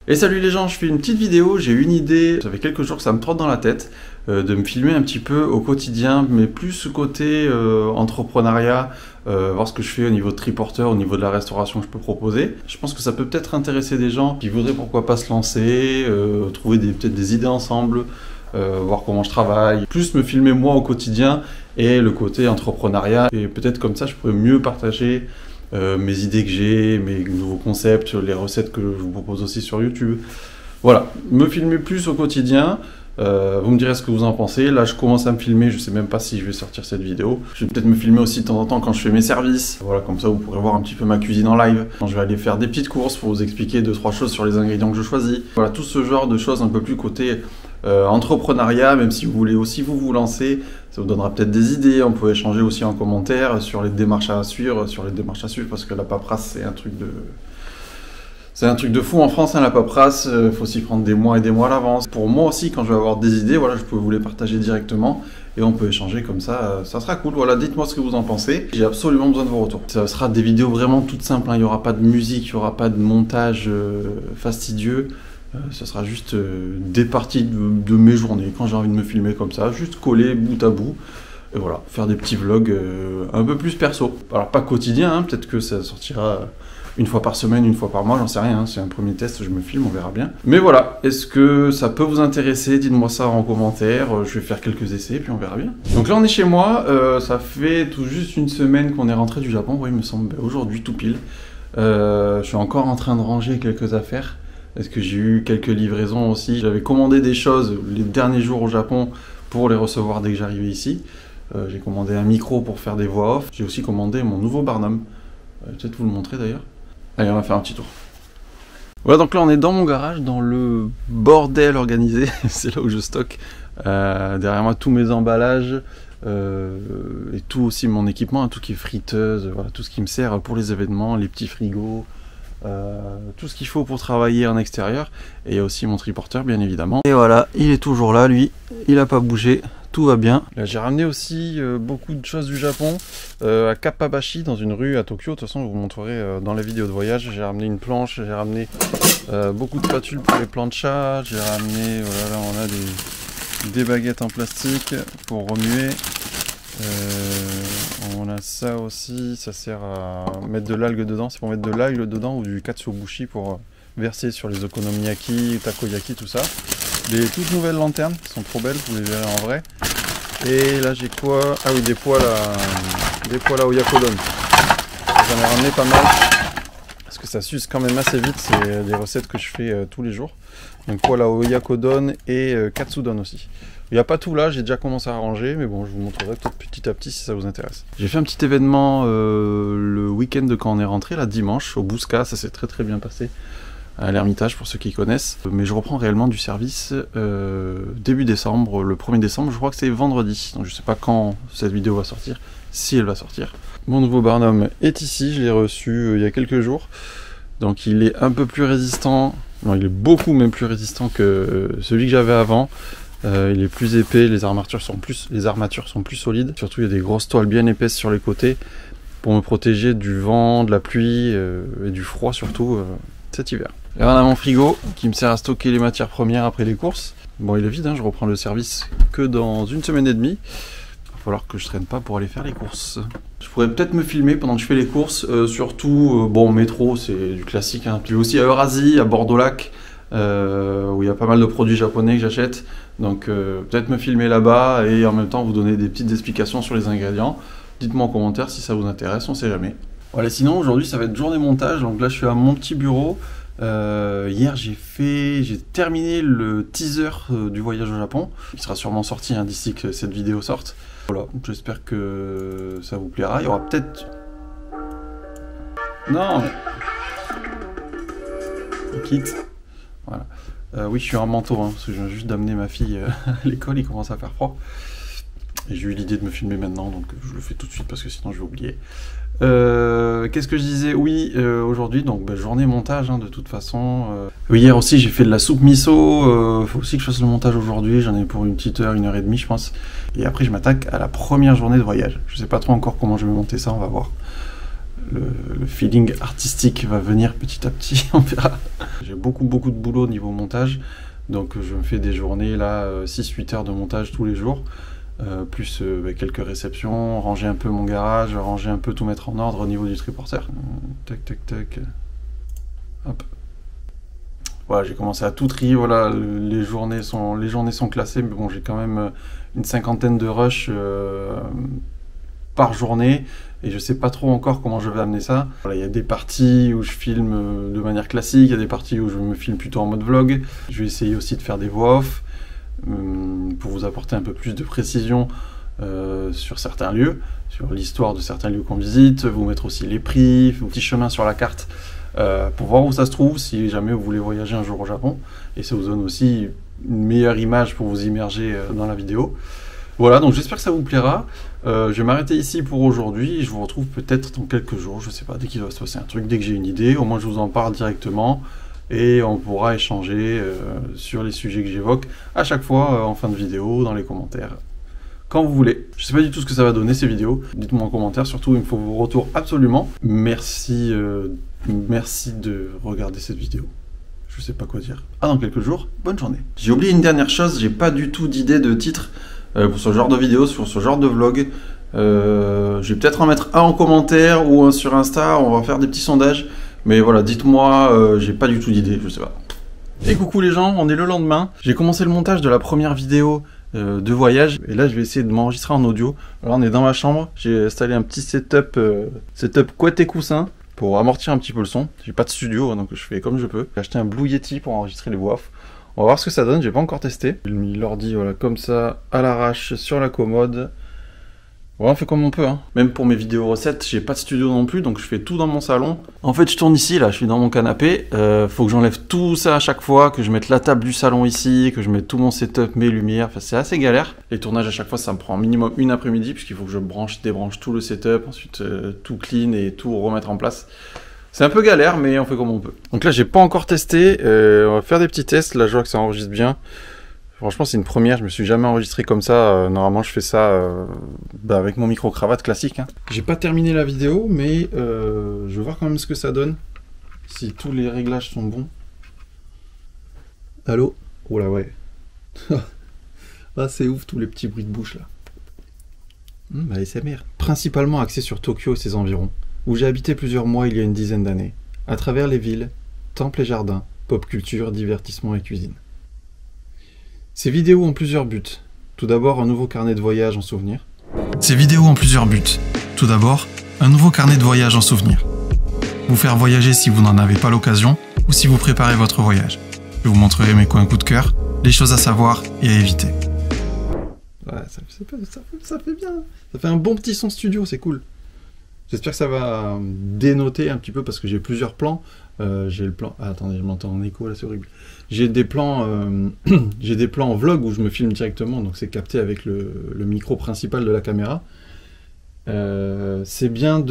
Et salut les gens, je fais une petite vidéo, j'ai une idée, ça fait quelques jours que ça me trotte dans la tête, de me filmer un petit peu au quotidien, mais plus côté entrepreneuriat, voir ce que je fais au niveau de triporteur, au niveau de la restauration que je peux proposer. Je pense que ça peut peut-être intéresser des gens qui voudraient pourquoi pas se lancer, trouver peut-être des idées ensemble, voir comment je travaille, plus me filmer moi au quotidien et le côté entrepreneuriat. Et peut-être comme ça je pourrais mieux partager mes idées que j'ai, mes nouveaux concepts, les recettes que je vous propose aussi sur YouTube. Voilà, me filmer plus au quotidien. Vous me direz ce que vous en pensez. Là, je commence à me filmer, je sais même pas si je vais sortir cette vidéo. Je vais peut-être me filmer aussi de temps en temps quand je fais mes services. Voilà, comme ça vous pourrez voir un petit peu ma cuisine en live. Quand je vais aller faire des petites courses pour vous expliquer 2-3 choses sur les ingrédients que je choisis. Voilà, tout ce genre de choses un peu plus côté entrepreneuriat, même si vous voulez aussi vous lancer, ça vous donnera peut-être des idées. On peut échanger aussi en commentaire sur les démarches à suivre, parce que la paperasse, c'est un truc de fou en France, hein, la paperasse, faut s'y prendre des mois et des mois à l'avance. Pour moi aussi, quand je vais avoir des idées, voilà, je peux vous les partager directement et on peut échanger comme ça, ça sera cool. Voilà, dites-moi ce que vous en pensez. J'ai absolument besoin de vos retours. Ça sera des vidéos vraiment toutes simples, hein. Il n'y aura pas de musique, il n'y aura pas de montage fastidieux. Ce sera juste des parties de mes journées, quand j'ai envie de me filmer comme ça, juste coller bout à bout. Et voilà, faire des petits vlogs un peu plus perso. Alors pas quotidien, hein, peut-être que ça sortira une fois par semaine, une fois par mois, j'en sais rien, hein, c'est un premier test, je me filme, on verra bien. Mais voilà, est-ce que ça peut vous intéresser? Dites-moi ça en commentaire, je vais faire quelques essais, puis on verra bien. Donc là on est chez moi, ça fait tout juste une semaine qu'on est rentré du Japon, oui il me semble, aujourd'hui tout pile. Je suis encore en train de ranger quelques affaires, parce que j'ai eu quelques livraisons aussi. J'avais commandé des choses les derniers jours au Japon pour les recevoir dès que j'arrivais ici. J'ai commandé un micro pour faire des voix off. J'ai aussi commandé mon nouveau Barnum. Je vais peut-être vous le montrer d'ailleurs. Allez, on va faire un petit tour. Voilà, donc là on est dans mon garage, dans le bordel organisé. C'est là où je stocke derrière moi tous mes emballages et tout aussi mon équipement, hein, tout qui est friteuse, voilà, tout ce qui me sert pour les événements, les petits frigos. Tout ce qu'il faut pour travailler en extérieur, et il y a aussi mon triporteur bien évidemment, et voilà, il est toujours là lui, il a pas bougé, tout va bien. Là j'ai ramené aussi beaucoup de choses du Japon à Kappabashi, dans une rue à Tokyo. De toute façon je vous montrerai dans la vidéo de voyage. J'ai ramené une planche, j'ai ramené beaucoup de spatules pour les planchas, j'ai ramené, voilà, là on a des baguettes en plastique pour remuer. On a ça aussi, ça sert à mettre de l'algue dedans, c'est pour mettre de l'algue dedans, ou du katsuobushi pour verser sur les okonomiyaki, takoyaki, tout ça. Des toutes nouvelles lanternes, qui sont trop belles, vous les verrez en vrai. Et là j'ai quoi? Ah oui, des poêles à oyakodon. J'en ai ramené pas mal, parce que ça s'use quand même assez vite, c'est des recettes que je fais tous les jours. Donc poêle à oyakodon et katsudon aussi. Il n'y a pas tout là, j'ai déjà commencé à ranger, mais bon, je vous montrerai peut-être petit à petit si ça vous intéresse. J'ai fait un petit événement le week-end de quand on est rentré, là, dimanche, au Bousca, ça s'est très très bien passé, à l'Ermitage pour ceux qui connaissent. Mais je reprends réellement du service début décembre, le 1er décembre, je crois que c'est vendredi, donc je sais pas quand cette vidéo va sortir, si elle va sortir. Mon nouveau Barnum est ici, je l'ai reçu il y a quelques jours, donc il est un peu plus résistant, non, il est beaucoup même plus résistant que celui que j'avais avant. Il est plus épais, les armatures sont plus solides. Surtout, il y a des grosses toiles bien épaisses sur les côtés pour me protéger du vent, de la pluie et du froid surtout cet hiver. Et on a mon frigo qui me sert à stocker les matières premières après les courses. Bon, il est vide, hein, je reprends le service que dans une semaine et demie. Il va falloir que je traîne pas pour aller faire les courses. Je pourrais peut-être me filmer pendant que je fais les courses, surtout, bon, métro, c'est du classique, hein. Puis aussi à Eurasie, à Bordeaux-Lac, où il y a pas mal de produits japonais que j'achète. Donc peut-être me filmer là-bas et en même temps vous donner des petites explications sur les ingrédients. Dites-moi en commentaire si ça vous intéresse, on sait jamais. Voilà, sinon aujourd'hui ça va être journée montage, donc là je suis à mon petit bureau. Hier j'ai terminé le teaser du voyage au Japon, qui sera sûrement sorti hein, d'ici que cette vidéo sorte. Voilà, j'espère que ça vous plaira. Il y aura peut-être... Non mais... Quitte. Voilà. Oui, je suis en manteau, hein, parce que je viens juste d'amener ma fille à l'école, il commence à faire froid. Et j'ai eu l'idée de me filmer maintenant, donc je le fais tout de suite, parce que sinon je vais oublier. Qu'est-ce que je disais? Oui, aujourd'hui, donc journée montage, hein, de toute façon. Hier aussi, j'ai fait de la soupe miso, faut aussi que je fasse le montage aujourd'hui, j'en ai pour une petite heure, 1h30, je pense. Et après, je m'attaque à la première journée de voyage. Je sais pas trop encore comment je vais monter ça, on va voir. le feeling artistique va venir petit à petit, on verra. J'ai beaucoup de boulot au niveau montage, donc je me fais des journées là, 6-8 heures de montage tous les jours, plus quelques réceptions, ranger un peu mon garage, ranger un peu, tout mettre en ordre au niveau du triporteur. Tac, tac, tac. Hop. Voilà, j'ai commencé à tout trier, voilà, les journées sont classées, mais bon, j'ai quand même une 50aine de rushs par journée, et je sais pas trop encore comment je vais amener ça. Voilà, il y a des parties où je filme de manière classique, il y a des parties où je me filme plutôt en mode vlog. Je vais essayer aussi de faire des voix off, pour vous apporter un peu plus de précision sur certains lieux, sur l'histoire de certains lieux qu'on visite, vous mettre aussi les prix, vos petits chemins sur la carte, pour voir où ça se trouve, si jamais vous voulez voyager un jour au Japon, et ça vous donne aussi une meilleure image pour vous immerger dans la vidéo. Voilà, donc j'espère que ça vous plaira. Je vais m'arrêter ici pour aujourd'hui, je vous retrouve peut-être dans quelques jours, je sais pas, dès qu'il va se passer un truc, dès que j'ai une idée, au moins je vous en parle directement, et on pourra échanger sur les sujets que j'évoque à chaque fois en fin de vidéo, dans les commentaires, quand vous voulez. Je sais pas du tout ce que ça va donner ces vidéos, dites-moi en commentaire, surtout il me faut vos retours absolument. Merci de regarder cette vidéo. Je sais pas quoi dire. À dans quelques jours, bonne journée. J'ai oublié une dernière chose, j'ai pas du tout d'idée de titre pour ce genre de vidéo, pour ce genre de vlog. Je vais peut-être en mettre un en commentaire ou un sur Insta, on va faire des petits sondages. Mais voilà, dites-moi, j'ai pas du tout d'idée, je sais pas. Et coucou les gens, on est le lendemain. J'ai commencé le montage de la première vidéo de voyage. Et là, je vais essayer de m'enregistrer en audio. Alors, on est dans ma chambre. J'ai installé un petit setup couette et coussin pour amortir un petit peu le son. J'ai pas de studio, donc je fais comme je peux. J'ai acheté un Blue Yeti pour enregistrer les voix off. On va voir ce que ça donne, j'ai pas encore testé. J'ai mis l'ordi voilà, comme ça, à l'arrache, sur la commode. Voilà, on fait comme on peut, hein. Même pour mes vidéos recettes, j'ai pas de studio non plus, donc je fais tout dans mon salon. En fait, je tourne ici, là, je suis dans mon canapé. Faut que j'enlève tout ça à chaque fois, que je mette la table du salon ici, que je mette tout mon setup, mes lumières. Enfin, c'est assez galère. Les tournages à chaque fois, ça me prend minimum une après-midi, puisqu'il faut que je débranche tout le setup, ensuite tout clean et tout remettre en place. C'est un peu galère, mais on fait comme on peut. Donc là, j'ai pas encore testé. On va faire des petits tests. Là, je vois que ça enregistre bien. Franchement, c'est une première, je me suis jamais enregistré comme ça. Normalement, je fais ça avec mon micro-cravate classique. Hein. J'ai pas terminé la vidéo, mais je vais voir quand même ce que ça donne. Si tous les réglages sont bons. Allô? Oh là, ouais. Ah, c'est ouf, tous les petits bruits de bouche, là. ASMR. Principalement axé sur Tokyo et ses environs, où j'ai habité plusieurs mois il y a une dizaine d'années. À travers les villes, temples et jardins, pop culture, divertissement et cuisine. Ces vidéos ont plusieurs buts. Tout d'abord, un nouveau carnet de voyage en souvenir. Ces vidéos ont plusieurs buts. Tout d'abord, un nouveau carnet de voyage en souvenir. Vous faire voyager si vous n'en avez pas l'occasion ou si vous préparez votre voyage. Je vous montrerai mes coins coup de cœur, les choses à savoir et à éviter. Ouais, ça fait bien. Ça fait un bon petit son studio, c'est cool. J'espère que ça va dénoter un petit peu parce que j'ai plusieurs plans. J'ai le plan... Ah, attendez, je m'entends en écho là, c'est horrible. J'ai des plans en vlog où je me filme directement, donc c'est capté avec le micro principal de la caméra. C'est bien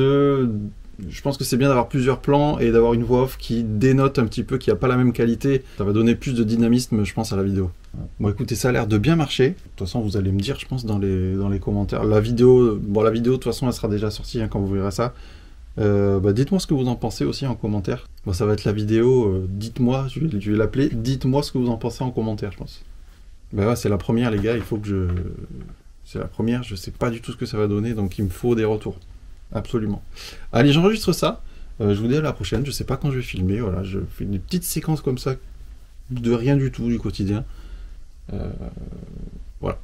je pense que c'est bien d'avoir plusieurs plans et d'avoir une voix off qui dénote un petit peu, qui n'a pas la même qualité. Ça va donner plus de dynamisme, je pense, à la vidéo. Bon, écoutez, ça a l'air de bien marcher. De toute façon, vous allez me dire, je pense, dans les commentaires. La vidéo, de toute façon, elle sera déjà sortie hein, quand vous verrez ça. Dites-moi ce que vous en pensez aussi en commentaire. Bon, ça va être la vidéo, dites-moi, je vais l'appeler, dites-moi ce que vous en pensez en commentaire, je pense. Ouais, c'est la première, les gars, il faut que c'est la première, je sais pas du tout ce que ça va donner, donc il me faut des retours. Absolument. Allez, j'enregistre ça. Je vous dis à la prochaine. Je sais pas quand je vais filmer. Voilà, je fais des petites séquences comme ça, de rien du tout du quotidien. Voilà.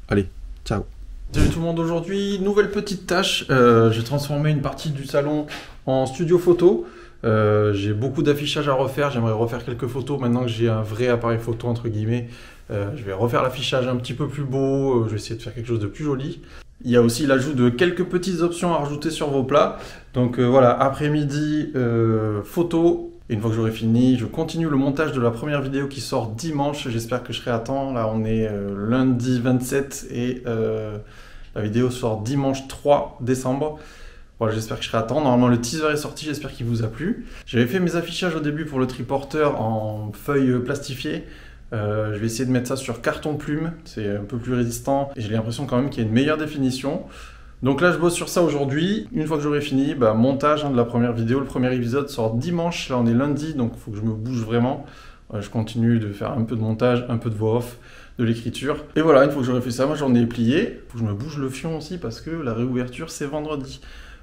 Allez, ciao. Salut tout le monde, aujourd'hui, nouvelle petite tâche. J'ai transformé une partie du salon en studio photo. J'ai beaucoup d'affichage à refaire. J'aimerais refaire quelques photos. Maintenant que j'ai un vrai appareil photo, entre guillemets, je vais refaire l'affichage un petit peu plus beau. Je vais essayer de faire quelque chose de plus joli. Il y a aussi l'ajout de quelques petites options à rajouter sur vos plats. Donc voilà, après-midi, photo. Et une fois que j'aurai fini, je continue le montage de la première vidéo qui sort dimanche. J'espère que je serai à temps. Là, on est lundi 27 et la vidéo sort dimanche 3 décembre. Voilà, j'espère que je serai à temps. Normalement, le teaser est sorti. J'espère qu'il vous a plu. J'avais fait mes affichages au début pour le triporteur en feuilles plastifiées. Je vais essayer de mettre ça sur carton plume, c'est un peu plus résistant et j'ai l'impression quand même qu'il y a une meilleure définition. Donc là je bosse sur ça aujourd'hui. Une fois que j'aurai fini, montage de la première vidéo. Le premier épisode sort dimanche, là on est lundi, donc il faut que je me bouge vraiment. Je continue de faire un peu de montage, un peu de voix off, de l'écriture. Et voilà, une fois que j'aurai fait ça, moi j'en ai plié. Il faut que je me bouge le fion aussi parce que la réouverture c'est vendredi.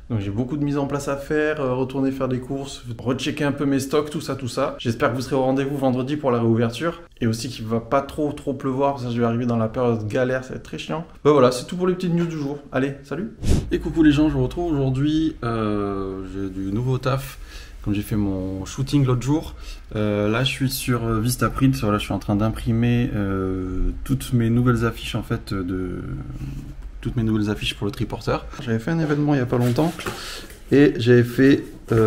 Donc j'ai beaucoup de mise en place à faire, retourner faire des courses, rechecker un peu mes stocks, tout ça. J'espère que vous serez au rendez-vous vendredi pour la réouverture. Et aussi qu'il ne va pas trop pleuvoir, ça je vais arriver dans la période galère, ça va être très chiant. Voilà, c'est tout pour les petites news du jour. Allez, salut. Et coucou les gens, je vous retrouve aujourd'hui, j'ai du nouveau taf. Comme j'ai fait mon shooting l'autre jour, là je suis sur Vistaprint, voilà, je suis en train d'imprimer toutes mes nouvelles affiches en fait toutes mes nouvelles affiches pour le triporteur. J'avais fait un événement il n'y a pas longtemps et j'avais fait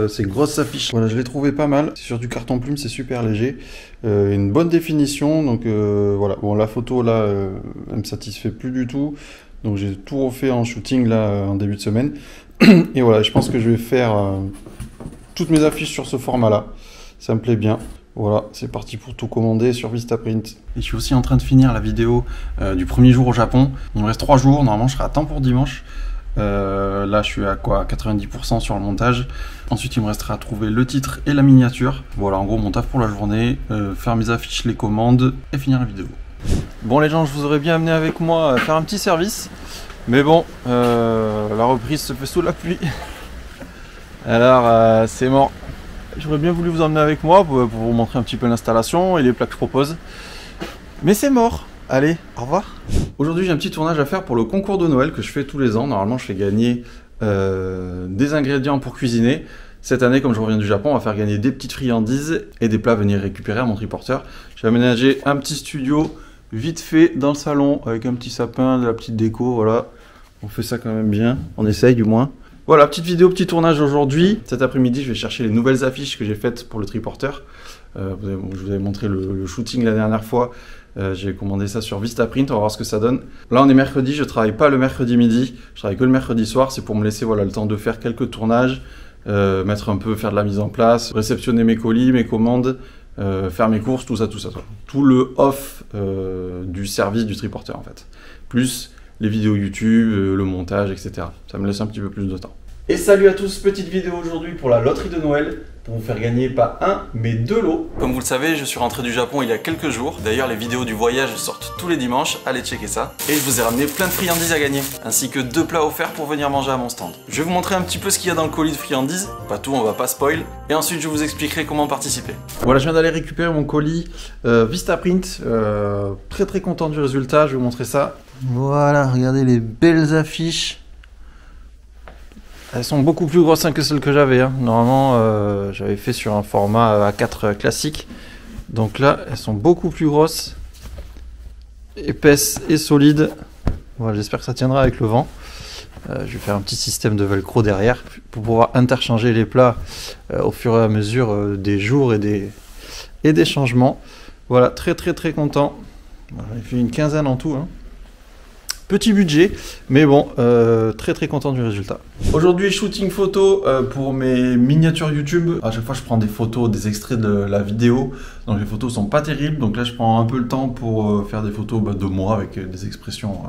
ces grosses affiches. Voilà, je les trouvais pas mal. C'est sur du carton plume, c'est super léger. Une bonne définition. Donc voilà, bon la photo là, elle me satisfait plus du tout. Donc j'ai tout refait en shooting là en début de semaine. Et voilà, je pense que je vais faire toutes mes affiches sur ce format là. Ça me plaît bien. Voilà, c'est parti pour tout commander sur Vistaprint. Et je suis aussi en train de finir la vidéo du premier jour au Japon. Il me reste 3 jours, normalement je serai à temps pour dimanche. Là je suis à quoi, 90% sur le montage. Ensuite il me restera à trouver le titre et la miniature. Voilà, en gros mon taf pour la journée, faire mes affiches, les commandes et finir la vidéo. Bon les gens, je vous aurais bien amené avec moi faire un petit service. Mais bon, la reprise se fait sous la pluie. Alors c'est mort. J'aurais bien voulu vous emmener avec moi pour vous montrer un petit peu l'installation et les plats que je propose. Mais c'est mort. Allez, au revoir. Aujourd'hui, j'ai un petit tournage à faire pour le concours de Noël que je fais tous les ans. Normalement, je fais gagner des ingrédients pour cuisiner. Cette année, comme je reviens du Japon, on va faire gagner des petites friandises et des plats à venir récupérer à mon triporteur. J'ai aménagé un petit studio vite fait dans le salon avec un petit sapin, de la petite déco. Voilà, on fait ça quand même bien. On essaye du moins. Voilà, petite vidéo, petit tournage aujourd'hui. Cet après-midi, je vais chercher les nouvelles affiches que j'ai faites pour le triporteur. Je vous avais montré le shooting la dernière fois. J'ai commandé ça sur Vistaprint, on va voir ce que ça donne. Là, on est mercredi, je travaille pas le mercredi midi. Je travaille que le mercredi soir. C'est pour me laisser le temps de faire quelques tournages, mettre un peu, faire de la mise en place, réceptionner mes colis, mes commandes, faire mes courses, tout ça. Tout le off du service du triporteur en fait. Plus les vidéos YouTube, le montage, etc. Ça me laisse un petit peu plus de temps. Et salut à tous, petite vidéo aujourd'hui pour la loterie de Noël, pour vous faire gagner pas un, mais 2 lots. Comme vous le savez, je suis rentré du Japon il y a quelques jours. D'ailleurs, les vidéos du voyage sortent tous les dimanches, allez checker ça. Et je vous ai ramené plein de friandises à gagner, ainsi que 2 plats offerts pour venir manger à mon stand. Je vais vous montrer un petit peu ce qu'il y a dans le colis de friandises, pas tout, on va pas spoil. Et ensuite, je vous expliquerai comment participer. Voilà, je viens d'aller récupérer mon colis Vistaprint, très content du résultat, je vais vous montrer ça. Voilà, regardez les belles affiches. Elles sont beaucoup plus grosses que celles que j'avais. Normalement, j'avais fait sur un format A4 classique. Donc là, elles sont beaucoup plus grosses, épaisses et solides. Voilà, j'espère que ça tiendra avec le vent. Je vais faire un petit système de velcro derrière pour pouvoir interchanger les plats au fur et à mesure des jours et des changements. Voilà, très content. Voilà, il fait une quinzaine en tout. Petit budget, mais bon, très content du résultat. Aujourd'hui, shooting photo pour mes miniatures YouTube. À chaque fois, je prends des photos, des extraits de la vidéo. Donc les photos sont pas terribles. Donc là, je prends un peu le temps pour faire des photos de moi avec des expressions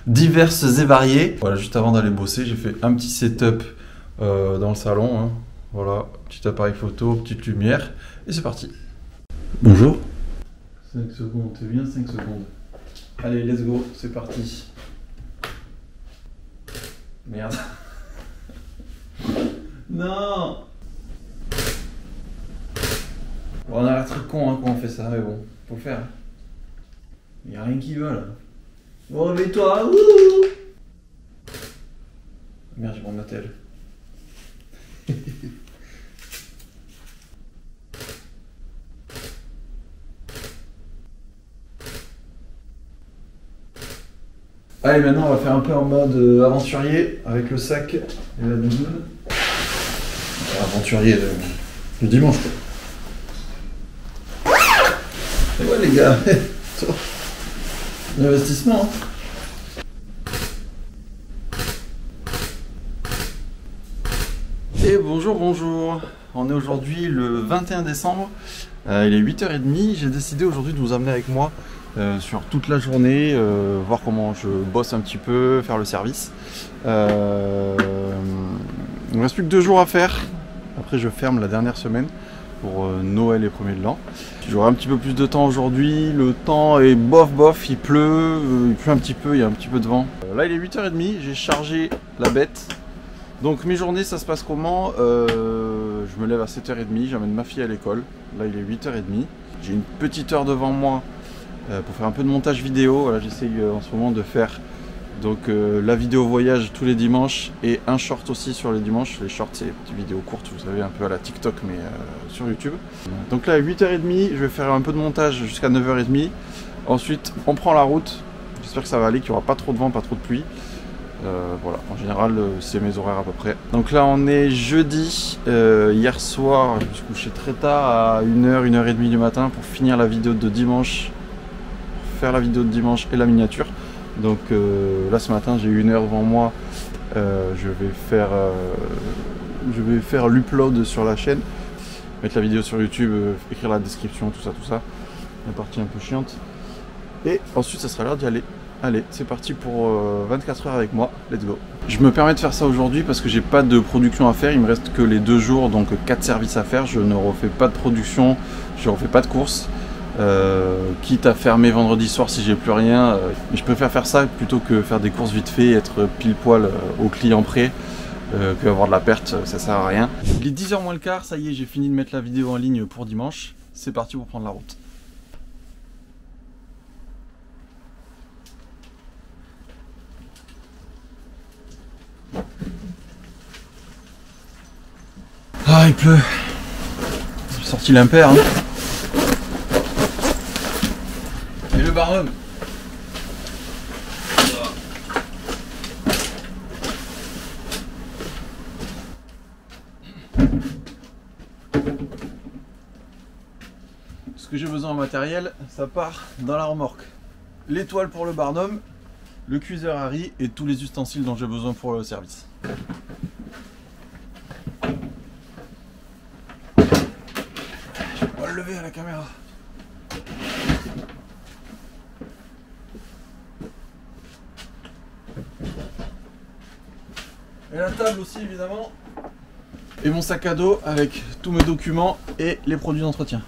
diverses et variées. Voilà, juste avant d'aller bosser, j'ai fait un petit setup dans le salon. Voilà, petit appareil photo, petite lumière, et c'est parti. Bonjour. 5 secondes, c'est bien 5 secondes. Allez, let's go, c'est parti. Merde. Non. Bon, on a l'air très con quand on fait ça, mais bon, faut le faire. Il n'y a rien qui va là. Bon, réveille-toi. Merde, j'ai mon hôtel. Allez, maintenant on va faire un peu en mode aventurier avec le sac et la doudoune. Aventurier le dimanche quoi. Et ouais les gars, l'investissement. Et bonjour. On est aujourd'hui le 21 décembre, il est 8h30, j'ai décidé aujourd'hui de vous amener avec moi sur toute la journée, voir comment je bosse un petit peu, faire le service. Il ne me reste plus que 2 jours à faire. Après je ferme la dernière semaine pour Noël et premier de l'an. J'aurai un petit peu plus de temps aujourd'hui. Le temps est bof, il pleut un petit peu, il y a un petit peu de vent. Là il est 8h30, j'ai chargé la bête. Donc mes journées ça se passe comment? Je me lève à 7h30, j'amène ma fille à l'école. Là il est 8h30. J'ai une petite heure devant moi pour faire un peu de montage vidéo. Voilà, j'essaye en ce moment de faire donc la vidéo voyage tous les dimanches et un short aussi sur les dimanches. Les shorts c'est des petites vidéos courtes, vous savez, un peu à la TikTok mais sur YouTube. Donc là à 8h30 je vais faire un peu de montage jusqu'à 9h30. Ensuite on prend la route. J'espère que ça va aller, qu'il n'y aura pas trop de vent, pas trop de pluie. Voilà, en général c'est mes horaires à peu près. Donc là on est jeudi. Hier soir je me suis couché très tard à 1h, 1h30 du matin pour finir la vidéo de dimanche. Faire la vidéo de dimanche et la miniature. Donc là ce matin j'ai eu 1 heure devant moi. Je vais faire l'upload sur la chaîne, mettre la vidéo sur YouTube, écrire la description, tout ça. La partie un peu chiante. Et ensuite ça sera l'heure d'y aller. Allez, c'est parti pour 24 heures avec moi, let's go. Je me permets de faire ça aujourd'hui parce que j'ai pas de production à faire, il me reste que les 2 jours, donc 4 services à faire. Je ne refais pas de production, je refais pas de course. Quitte à fermer vendredi soir si j'ai plus rien, je préfère faire ça plutôt que faire des courses vite fait, être pile poil au client prêt, que avoir de la perte, ça sert à rien. Il est 10h moins le quart, ça y est, j'ai fini de mettre la vidéo en ligne pour dimanche, c'est parti pour prendre la route. Ah, il pleut. J'ai sorti l'impair. Hein. Et le barnum. Ce que j'ai besoin en matériel, ça part dans la remorque. L'étoile pour le barnum, le cuiseur à riz et tous les ustensiles dont j'ai besoin pour le service. Le lever à la caméra. Et la table aussi évidemment. Et mon sac à dos avec tous mes documents et les produits d'entretien.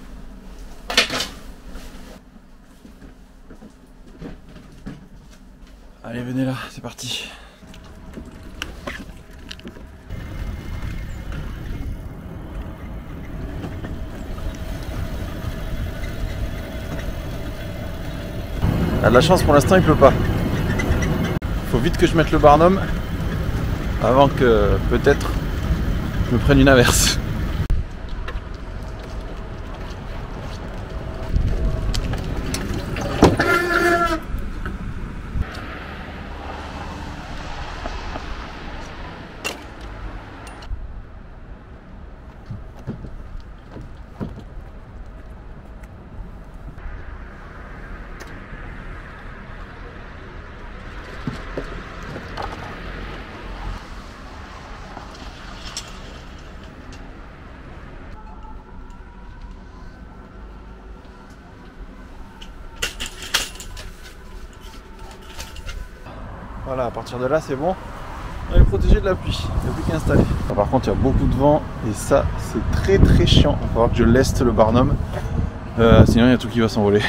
Allez, venez là, c'est parti. Ah, de la chance, pour l'instant il pleut pas. Faut vite que je mette le barnum avant que peut-être je me prenne une averse. Voilà, à partir de là c'est bon, on est protégé de la pluie, il n'y a plus qu'à installer. Par contre il y a beaucoup de vent et ça c'est très chiant, il va falloir que je leste le barnum, sinon il y a tout qui va s'envoler.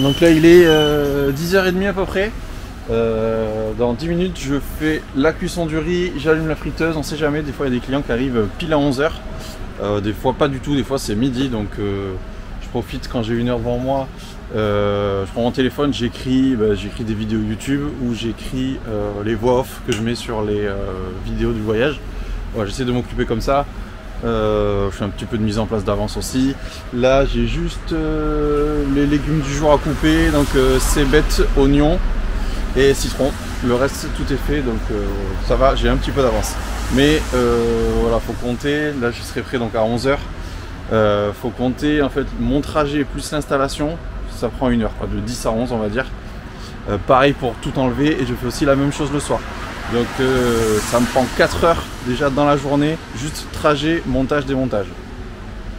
Donc là il est 10h30 à peu près. Dans 10 minutes je fais la cuisson du riz, j'allume la friteuse, on sait jamais, des fois il y a des clients qui arrivent pile à 11h, des fois pas du tout, des fois c'est midi, donc je profite quand j'ai 1 heure devant moi, je prends mon téléphone, j'écris des vidéos YouTube ou j'écris les voix off que je mets sur les vidéos du voyage. Voilà, j'essaie de m'occuper comme ça. Je fais un petit peu de mise en place d'avance aussi. Là j'ai juste les légumes du jour à couper, donc cébettes, oignons et citron. Le reste tout est fait, donc ça va, j'ai un petit peu d'avance. Mais voilà, faut compter, là je serai prêt donc à 11h. Faut compter en fait mon trajet plus l'installation, ça prend 1 heure, quoi, de 10 à 11 on va dire. Pareil pour tout enlever, et je fais aussi la même chose le soir. Donc ça me prend 4 heures déjà dans la journée, juste trajet, montage, démontage.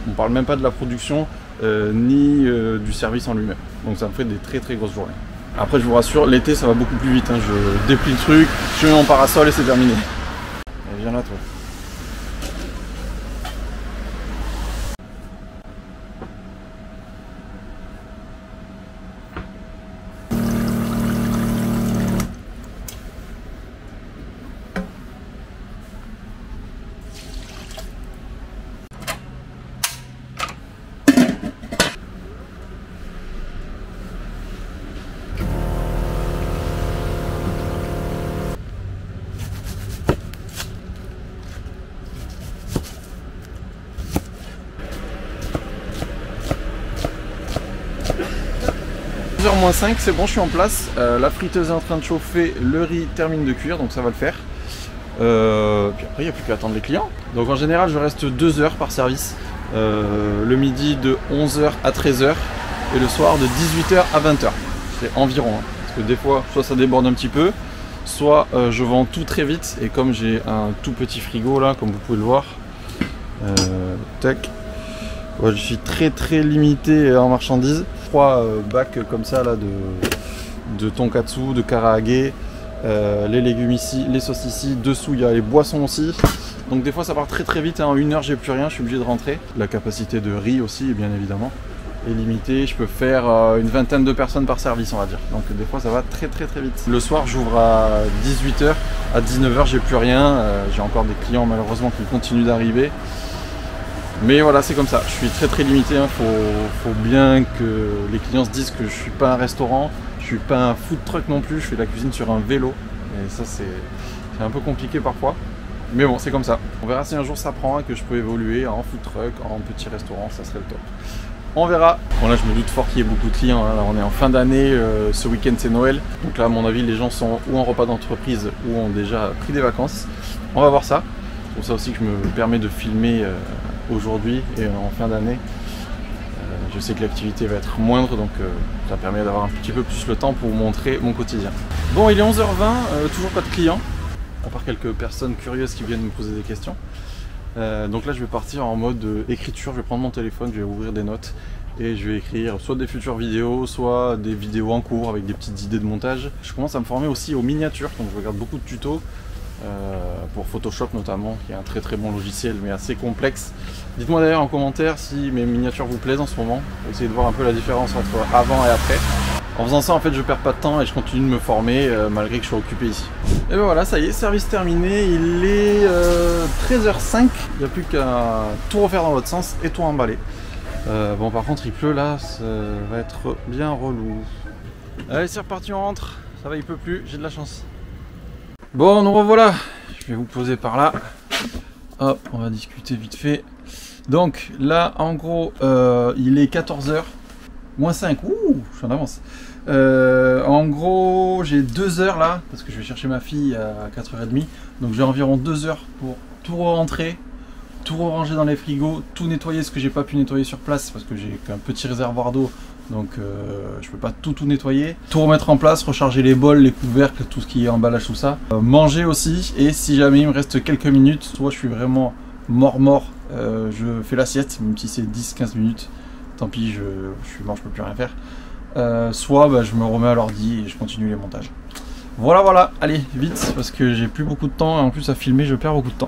On parle même pas de la production ni du service en lui-même. Donc ça me fait des très grosses journées. Après je vous rassure, l'été ça va beaucoup plus vite, hein. Je déplie le truc, je mets mon parasol et c'est terminé. Et viens là toi. -5, c'est bon, je suis en place. La friteuse est en train de chauffer, le riz termine de cuire, donc ça va le faire. Puis après, il n'y a plus qu'à attendre les clients. Donc en général, je reste 2 heures par service. Le midi de 11 h à 13 h et le soir de 18 h à 20 h. C'est environ, hein. Parce que des fois, soit ça déborde un petit peu, soit je vends tout très vite. Et comme j'ai un tout petit frigo là, comme vous pouvez le voir, tac. Ouais, je suis très limité en marchandises. 3 bacs comme ça là de tonkatsu, de karaage, les légumes ici, les sauces ici, dessous il y a les boissons aussi. Donc des fois ça part très vite, hein. En 1 heure j'ai plus rien, je suis obligé de rentrer. La capacité de riz aussi bien évidemment est limitée, je peux faire une vingtaine de personnes par service on va dire. Donc des fois ça va très vite. Le soir j'ouvre à 18 h, à 19 h j'ai plus rien, j'ai encore des clients malheureusement qui continuent d'arriver. Mais voilà, c'est comme ça, je suis très limité, hein. Faut bien que les clients se disent que je suis pas un restaurant, je suis pas un food truck non plus, je fais la cuisine sur un vélo. Et ça c'est un peu compliqué parfois. Mais bon, c'est comme ça. On verra si un jour ça prend et que je peux évoluer en food truck, en petit restaurant, ça serait le top. On verra. Bon là je me doute fort qu'il y ait beaucoup de clients, hein. Là, on est en fin d'année, ce week-end c'est Noël. Donc là à mon avis les gens sont ou en repas d'entreprise ou ont déjà pris des vacances. On va voir ça. C'est pour ça aussi que je me permets de filmer aujourd'hui et en fin d'année. Je sais que l'activité va être moindre, donc ça permet d'avoir un petit peu plus le temps pour vous montrer mon quotidien. Bon, il est 11h20, toujours pas de clients, à part quelques personnes curieuses qui viennent me poser des questions. Donc là je vais partir en mode écriture, je vais prendre mon téléphone, je vais ouvrir des notes et je vais écrire soit des futures vidéos, soit des vidéos en cours avec des petites idées de montage. Je commence à me former aussi aux miniatures, donc je regarde beaucoup de tutos. Pour Photoshop notamment, qui est un très bon logiciel mais assez complexe. Dites-moi d'ailleurs en commentaire si mes miniatures vous plaisent en ce moment. Essayez de voir un peu la différence entre avant et après. En faisant ça en fait je perds pas de temps et je continue de me former malgré que je sois occupé ici. Et ben voilà, ça y est, service terminé, il est 13h05, il n'y a plus qu'à tout refaire dans l'autre sens et tout emballer. Bon par contre il pleut là, ça va être bien relou. Allez c'est reparti, on rentre, ça va il pleut plus, j'ai de la chance. Bon, nous revoilà. Je vais vous poser par là. Hop, on va discuter vite fait. Donc là, en gros, il est 14h. Moins 5. Ouh, je suis en avance. En gros, j'ai 2 heures là, parce que je vais chercher ma fille à 4h30. Donc j'ai environ 2 heures pour tout rentrer, tout ranger dans les frigos, tout nettoyer ce que j'ai pas pu nettoyer sur place, parce que j'ai qu'un petit réservoir d'eau. Donc je peux pas tout nettoyer, tout remettre en place, recharger les bols, les couvercles, tout ce qui est emballage, tout ça. Manger aussi, et si jamais il me reste quelques minutes, soit je suis vraiment mort, je fais l'assiette, même si c'est 10-15 minutes, tant pis, je suis mort, je peux plus rien faire. Soit bah, je me remets à l'ordi et je continue les montages. Voilà, allez, vite, parce que j'ai plus beaucoup de temps, et en plus à filmer, je perds beaucoup de temps.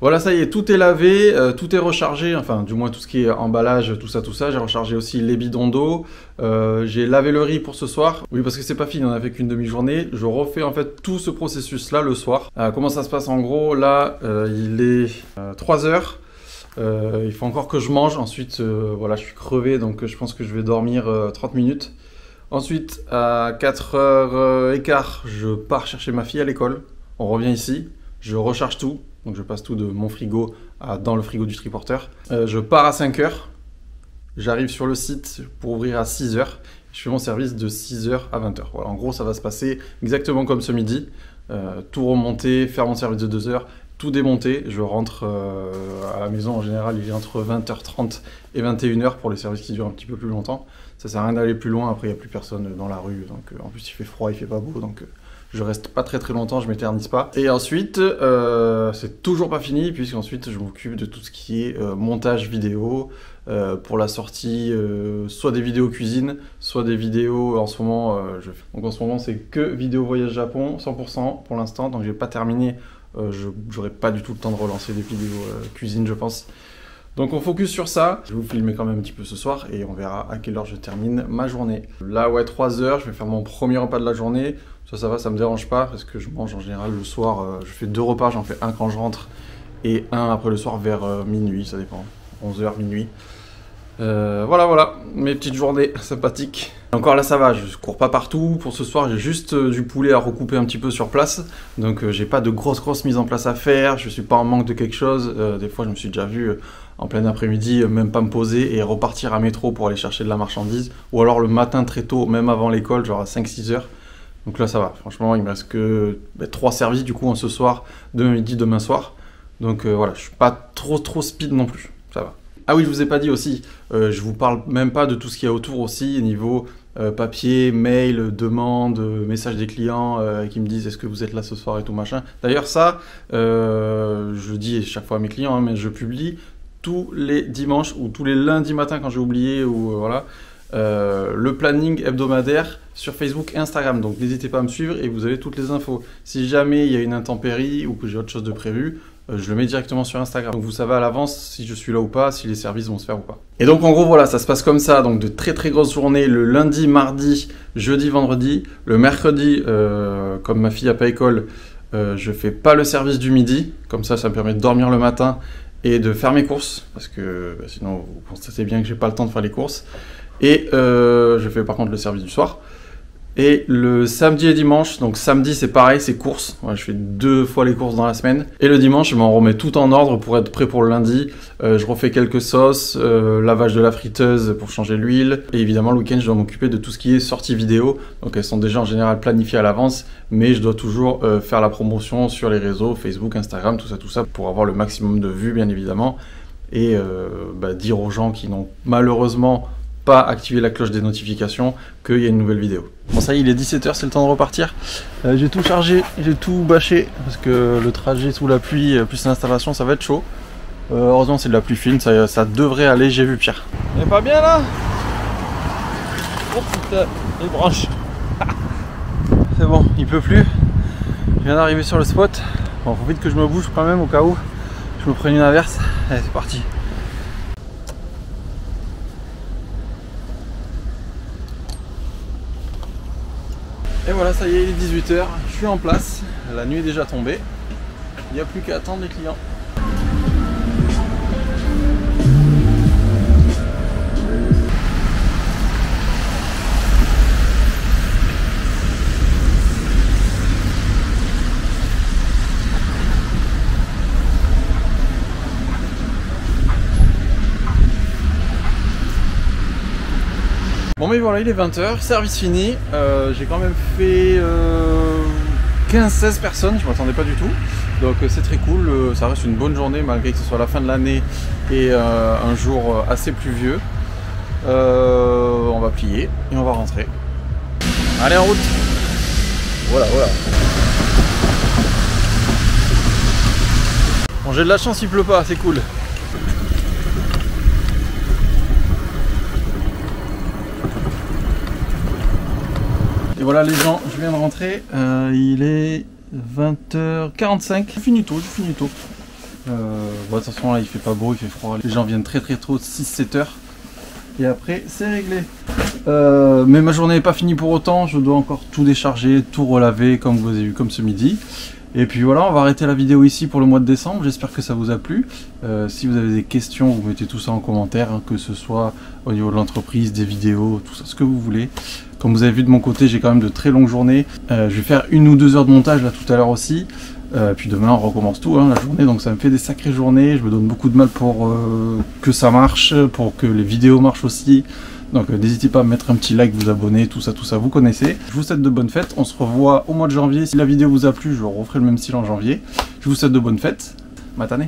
Voilà, ça y est, tout est lavé, tout est rechargé, enfin du moins tout ce qui est emballage, tout ça. J'ai rechargé aussi les bidons d'eau, j'ai lavé le riz pour ce soir. Oui, parce que c'est pas fini, on n'a fait qu'une demi-journée. Je refais en fait tout ce processus-là le soir. Comment ça se passe en gros? Là, il est 3 heures. Il faut encore que je mange. Ensuite, voilà, je suis crevé, donc je pense que je vais dormir 30 minutes. Ensuite, à 4h15, je pars chercher ma fille à l'école. On revient ici, je recharge tout. Donc je passe tout de mon frigo dans le frigo du triporteur. Je pars à 5 h. J'arrive sur le site pour ouvrir à 6 h. Je fais mon service de 6 h à 20 h. Voilà, en gros, ça va se passer exactement comme ce midi. Tout remonter, faire mon service de 2 h tout démonté. Je rentre à la maison en général, il est entre 20h30 et 21h pour les services qui durent un petit peu plus longtemps. Ça sert à rien d'aller plus loin, après il n'y a plus personne dans la rue, donc en plus il fait froid, il fait pas beau, donc je reste pas très longtemps, je m'éternise pas. Et ensuite, c'est toujours pas fini, puisqu'ensuite je m'occupe de tout ce qui est montage vidéo, pour la sortie, soit des vidéos cuisine, soit des vidéos en ce moment, donc en ce moment c'est que vidéo voyage Japon, 100% pour l'instant, donc j'ai pas terminé. J'aurai pas du tout le temps de relancer des vidéos cuisine, je pense. Donc on focus sur ça. Je vais vous filmer quand même un petit peu ce soir et on verra à quelle heure je termine ma journée. Là, ouais, 3 heures, je vais faire mon premier repas de la journée. Ça va, ça me dérange pas parce que je mange en général le soir. Je fais 2 repas, j'en fais un quand je rentre et un après le soir vers minuit, ça dépend. 11h, minuit. Voilà, mes petites journées sympathiques. Encore là ça va, je cours pas partout. Pour ce soir j'ai juste du poulet à recouper un petit peu sur place. Donc j'ai pas de grosse mise en place à faire. Je suis pas en manque de quelque chose. Des fois je me suis déjà vu en plein après-midi même pas me poser et repartir à métro pour aller chercher de la marchandise. Ou alors le matin très tôt, même avant l'école, genre à 5-6 heures. Donc là ça va, franchement il me reste que 3 services du coup ce soir, demain midi, demain soir. Donc voilà, je suis pas trop speed non plus, ça va. Ah oui, je vous ai pas dit aussi, je vous parle même pas de tout ce qu'il y a autour aussi, niveau papier, mail, demande, messages des clients qui me disent est-ce que vous êtes là ce soir et tout machin. D'ailleurs ça, je dis chaque fois à mes clients, hein, mais je publie tous les dimanches ou tous les lundis matins quand j'ai oublié ou voilà, le planning hebdomadaire sur Facebook et Instagram. Donc n'hésitez pas à me suivre et vous avez toutes les infos. Si jamais il y a une intempérie ou que j'ai autre chose de prévu, je le mets directement sur Instagram. Donc vous savez à l'avance si je suis là ou pas, si les services vont se faire ou pas. Et donc en gros voilà, ça se passe comme ça. Donc de très grosses journées le lundi, mardi, jeudi, vendredi. Le mercredi, comme ma fille a pas école, je fais pas le service du midi. Comme ça me permet de dormir le matin et de faire mes courses. Parce que sinon vous constatez bien que j'ai pas le temps de faire les courses. Et je fais par contre le service du soir. Et le samedi et dimanche, donc samedi c'est pareil, c'est courses. Ouais, je fais 2 fois les courses dans la semaine. Et le dimanche, je m'en remets tout en ordre pour être prêt pour le lundi. Je refais quelques sauces, lavage de la friteuse pour changer l'huile. Et évidemment, le week-end, je dois m'occuper de tout ce qui est sortie vidéo. Donc elles sont déjà en général planifiées à l'avance. Mais je dois toujours faire la promotion sur les réseaux, Facebook, Instagram, tout ça, pour avoir le maximum de vues, bien évidemment. Et dire aux gens qui n'ont malheureusement pas activer la cloche des notifications qu'il y a une nouvelle vidéo. Bon ça y est, il est 17h, c'est le temps de repartir. J'ai tout chargé, j'ai tout bâché parce que le trajet sous la pluie plus l'installation ça va être chaud. Heureusement c'est de la pluie fine, ça devrait aller, j'ai vu pire. On est pas bien là? Oh putain, les branches. C'est bon, il pleut plus. Je viens d'arriver sur le spot. Bon, faut vite que je me bouge quand même au cas où je me prenne une averse. Allez, c'est parti. Et voilà, ça y est, il est 18h, je suis en place, la nuit est déjà tombée, il n'y a plus qu'à attendre les clients. Bon mais voilà, il est 20h, service fini, j'ai quand même fait 15-16 personnes, je m'attendais pas du tout, donc c'est très cool, ça reste une bonne journée malgré que ce soit la fin de l'année et un jour assez pluvieux. On va plier et on va rentrer. Allez en route. Voilà. Bon j'ai de la chance, il pleut pas, c'est cool. Et voilà les gens, je viens de rentrer, il est 20h45, je finis tôt. Bon, de toute façon là il fait pas beau, il fait froid, les gens viennent très tôt, 6-7 heures. Et après c'est réglé. Mais ma journée n'est pas finie pour autant, je dois encore tout décharger, tout relaver comme vous avez vu, comme ce midi. Et puis voilà, on va arrêter la vidéo ici pour le mois de décembre, j'espère que ça vous a plu. Si vous avez des questions, vous mettez tout ça en commentaire, hein, que ce soit au niveau de l'entreprise, des vidéos, tout ça, ce que vous voulez. Comme vous avez vu de mon côté, j'ai quand même de très longues journées. Je vais faire 1 ou 2 heures de montage là tout à l'heure aussi. Puis demain on recommence tout, hein, la journée, donc ça me fait des sacrées journées. Je me donne beaucoup de mal pour que ça marche, pour que les vidéos marchent aussi. Donc n'hésitez pas à mettre un petit like, vous abonner, tout ça, vous connaissez. Je vous souhaite de bonnes fêtes. On se revoit au mois de janvier. Si la vidéo vous a plu, je referai le même style en janvier. Je vous souhaite de bonnes fêtes. Matane.